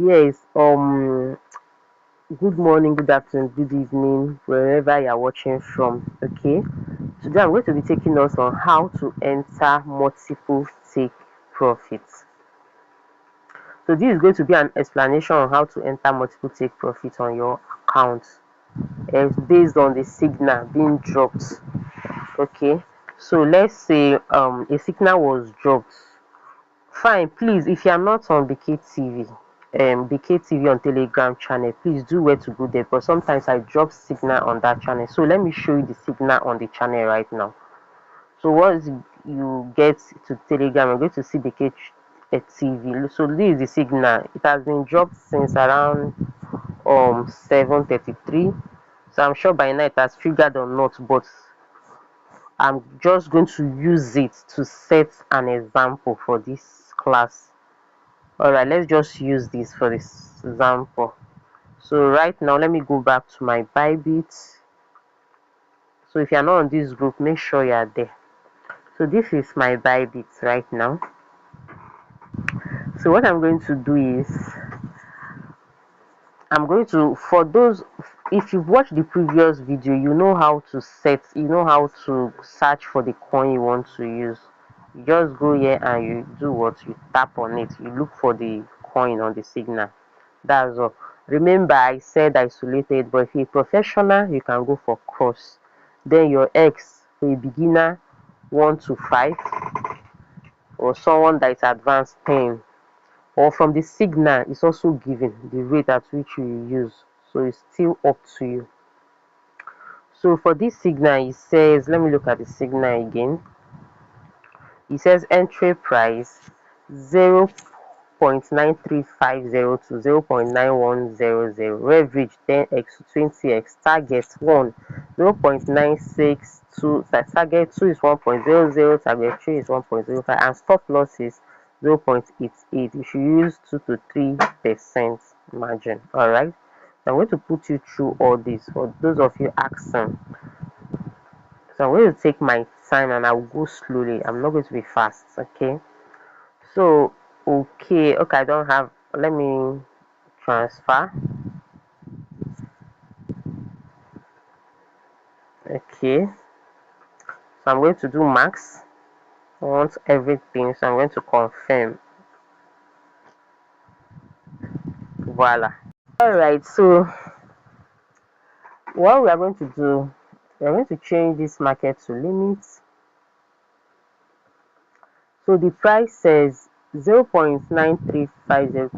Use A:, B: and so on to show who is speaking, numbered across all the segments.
A: Yes, good morning, good afternoon, good evening, wherever you are watching from. Okay, today I'm going to be taking us on how to enter multiple take profits. So this is going to be an explanation on how to enter multiple take profits on your account. It's based on the signal being dropped. Okay, so let's say a signal was dropped. Fine, please, if you are not on BK TV on Telegram channel, please do where to go there, but sometimes I drop signal on that channel. So let me show you the signal on the channel right now. So once you get to Telegram, I'm going to see BK TV. So this is the signal. It has been dropped since around 7:33. So I'm sure by now it has triggered or not, but I'm just going to use it to set an example for this class. Alright, let's just use this for this example. So right now, let me go back to my Bybit. So if you're not on this group, make sure you are there. So this is my Bybit right now. So what I'm going to do is, I'm going to, for those, if you've watched the previous video, you know how to search for the coin you want to use. You just go here and you do what? You tap on it. You look for the coin on the signal. That's all. Remember, I said isolated, but if you're a professional, you can go for cross. Then your X for a beginner 1 to 5, or someone that is advanced 10. Or from the signal, it's also given the rate at which you use. So it's still up to you. So for this signal, it says, let me look at the signal again. It says entry price 0.93502 to 0.9100, average 10x to 20x, target 1 0.962, target 2 is 1.00, target 3 is 1.05, and stop loss is 0.88. You should use 2 to 3% margin. Alright, so I'm going to put you through all this for those of you asking. So I'm going to take my time and I'll go slowly. I'm not going to be fast. Okay, so okay, I don't have, let me transfer. Okay, so I'm going to do max. I want everything, so I'm going to confirm. Voila. All right, so what we are going to do, we are going to change this market to limits. So the price says 0.9350 to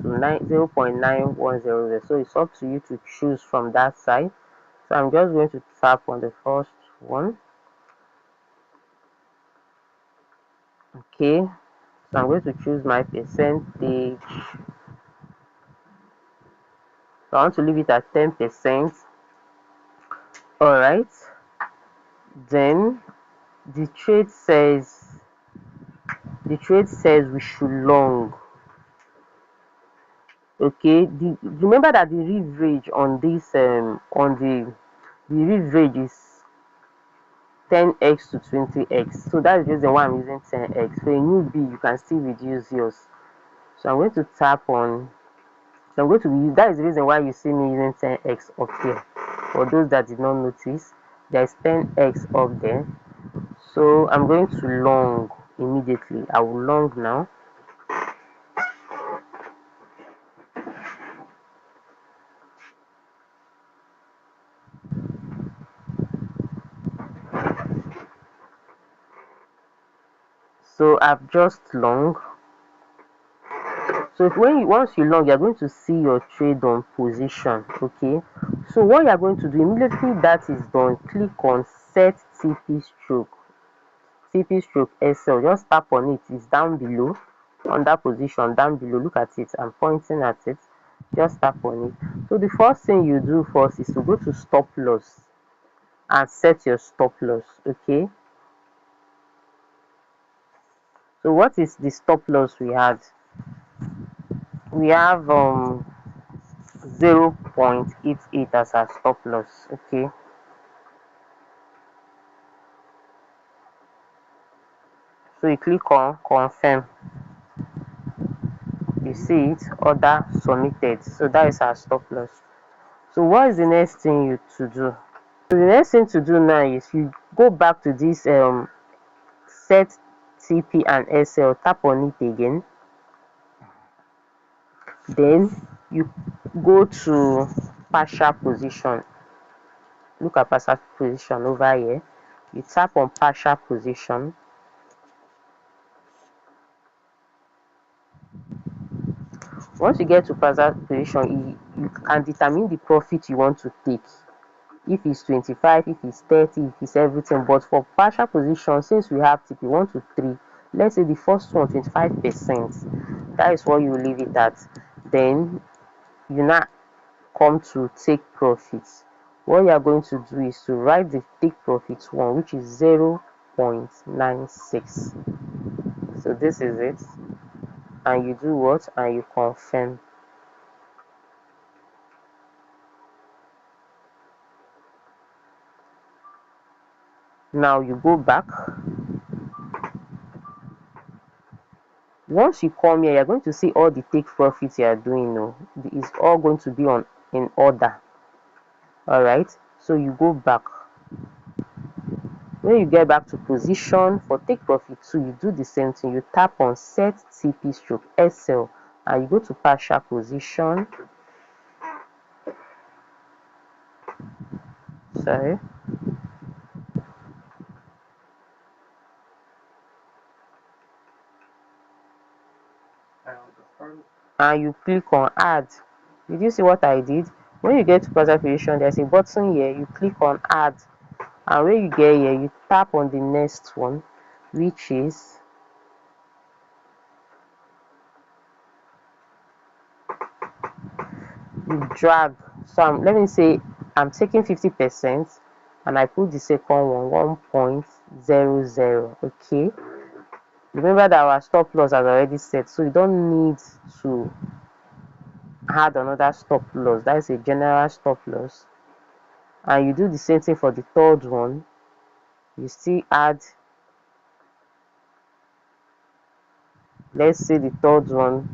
A: 0.9100, so it's up to you to choose from that side. So I'm just going to tap on the first one. Okay, so I'm going to choose my percentage. So I want to leave it at 10%. All right, then the trade says we should long. Okay, remember that the leverage on this on the leverage is 10x to 20x, so that's the reason why I'm using 10x. For a newbie, you can still reduce yours. So I'm going to tap on, so I'm going to use, that is the reason why you see me using 10x up here. For those that did not notice, there is 10x up there. So I'm going to long immediately. I will long now. So I've just long. So once you long, you're going to see your trade on position. Okay, so what you're going to do immediately that is done, click on set TP stroke SL. Just tap on it. It's down below, on that position down below. Look at it, I'm pointing at it. Just tap on it. So the first thing you do first is to go to stop loss and set your stop loss. Okay, so what is the stop loss we had? We have 0.88 as our stop loss. Okay, so you click on confirm. You You see it, order submitted. So that is our stop loss. So what is the next thing you to do? So the next thing to do now is you go back to this set TP and SL, tap on it again. Then you go to partial position. Look at partial position over here. You tap on partial position. Once you get to partial position, you can determine the profit you want to take. If it's 25, if it's 30, if it's everything. But for partial position, since we have TP 1 to 3, let's say the first one 25%. That is what you leave it at. Then you now come to take profits. What you are going to do is to write the take profits one, which is 0.96. So this is it, and you do what? And you confirm. Now you go back. Once you come here, you're going to see all the take profits you are doing. No, it's all going to be in order. All right, so you go back. When you get back to position for take profit 2, you do the same thing. You tap on set TP stroke SL and you go to partial position. Sorry. And you click on add. Did you see what I did? When you get to partial position, there's a button here. You click on add, and when you get here, you tap on the next one, which is you drag. So let me say I'm taking 50%, and I put the second one 1.00. Okay. Remember that our stop loss has already set, so you don't need to add another stop loss. That is a general stop loss. And you do the same thing for the third one. You still add, let's say the third one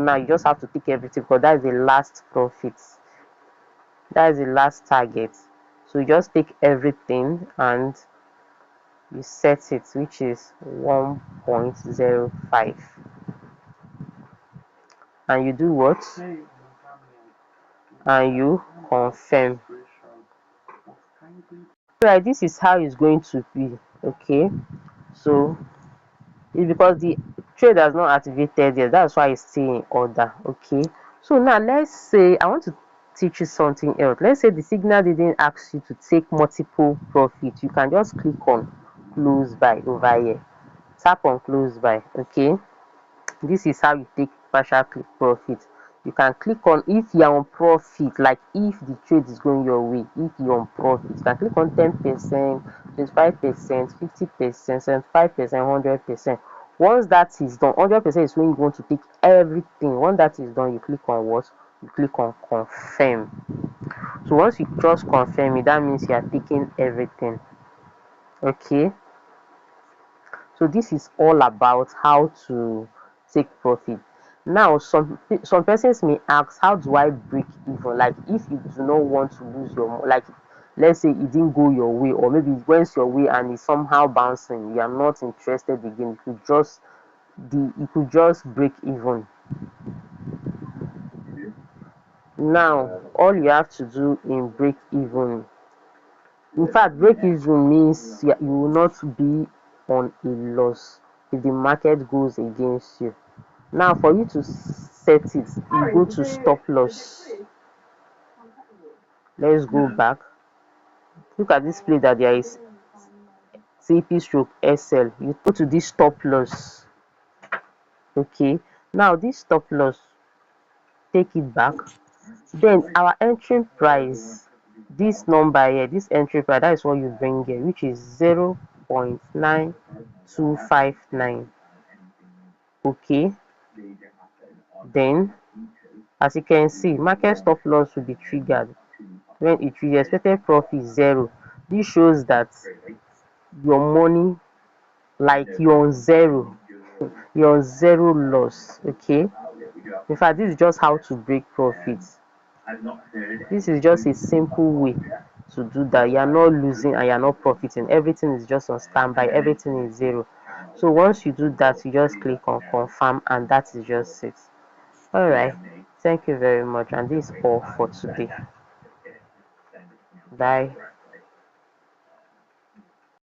A: now you just have to take everything because that is the last profit, that is the last target. So you just take everything and you set it, which is 1.05, and you do what? And you confirm. Right, this is how it's going to be. Okay, so it's because the trade has not activated yet, that's why it's still in order. Okay, so now let's say I want to teach you something else. Let's say the signal didn't ask you to take multiple profits. You can just click on close by over here, tap on close by. Okay, this is how you take partial click profit. You can click on, if you're on profit, like if the trade is going your way, if you're on profit, you can click on 10%, 25%, 50%, 75%, 100%. Once that is done, 100% is when you want to take everything. Once that is done, you click on what? You click on confirm. So once you just confirm it, that means you are taking everything. Okay, so this is all about how to take profit. Now some persons may ask, how do I break even? Like if you do not want to lose your, like let's say it didn't go your way, or maybe it went your way and it's somehow bouncing, you are not interested again, you could just break even. Now all you have to do in break even, in fact break even means you will not be on a loss if the market goes against you. Now for you to set it, you go to stop loss. Let's go back. Look at this place that there is CP stroke SL. You go to this stop loss. Okay, now this stop loss, take it back. Then our entry price, this number here, this entry price, that is what you bring here, which is 0.9259. Okay, then as you can see, market stop loss will be triggered when it reaches expected profit 0. This shows that your money, like you're on zero, you're on zero loss. Okay, In fact, this is just how to break profits. This is just a simple way to do that. You are not losing and you are not profiting. Everything is just on standby, everything is zero. So once you do that, you just click on confirm, and that is just it. All right, thank you very much, and this is all for today. Bye.